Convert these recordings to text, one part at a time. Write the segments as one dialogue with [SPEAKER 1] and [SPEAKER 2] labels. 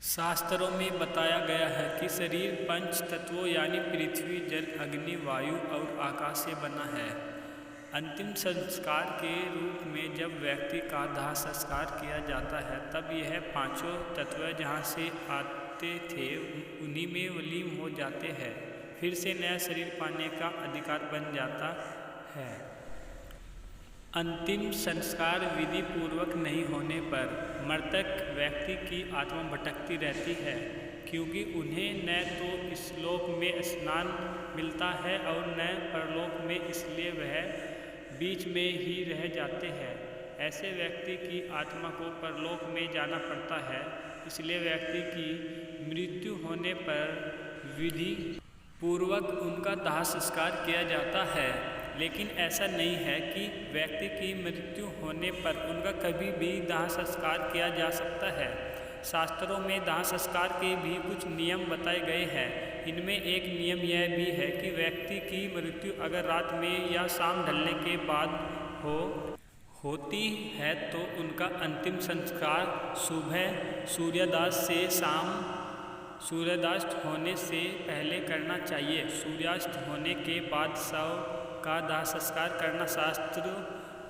[SPEAKER 1] शास्त्रों में बताया गया है कि शरीर पंच तत्वों यानी पृथ्वी, जल, अग्नि, वायु और आकाश से बना है। अंतिम संस्कार के रूप में जब व्यक्ति का दाह संस्कार किया जाता है तब यह पांचों तत्व जहाँ से आते थे उन्हीं में विलीन हो जाते हैं, फिर से नया शरीर पाने का अधिकार बन जाता है। अंतिम संस्कार विधि पूर्वक नहीं होने पर मृतक व्यक्ति की आत्मा भटकती रहती है, क्योंकि उन्हें न तो इस लोक में स्नान मिलता है और न परलोक में, इसलिए वह बीच में ही रह जाते हैं। ऐसे व्यक्ति की आत्मा को परलोक में जाना पड़ता है, इसलिए व्यक्ति की मृत्यु होने पर विधि पूर्वक उनका दाह संस्कार किया जाता है। लेकिन ऐसा नहीं है कि व्यक्ति की मृत्यु होने पर उनका कभी भी दाह संस्कार किया जा सकता है। शास्त्रों में दाह संस्कार के भी कुछ नियम बताए गए हैं। इनमें एक नियम यह भी है कि व्यक्ति की मृत्यु अगर रात में या शाम ढलने के बाद होती है तो उनका अंतिम संस्कार सुबह सूर्यास्त से शाम सूर्यास्त होने से पहले करना चाहिए। सूर्यास्त होने के बाद शव का दाह संस्कार करना शास्त्र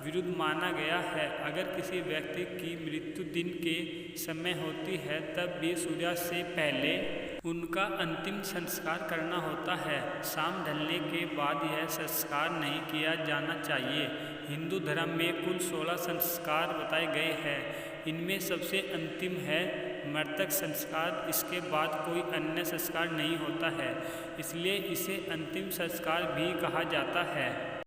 [SPEAKER 1] विरुद्ध माना गया है। अगर किसी व्यक्ति की मृत्यु दिन के समय होती है तब भी सूर्यास्त से पहले उनका अंतिम संस्कार करना होता है। शाम ढलने के बाद यह संस्कार नहीं किया जाना चाहिए। हिंदू धर्म में कुल 16 संस्कार बताए गए हैं। इनमें सबसे अंतिम है मृतक संस्कार। इसके बाद कोई अन्य संस्कार नहीं होता है, इसलिए इसे अंतिम संस्कार भी कहा जाता है।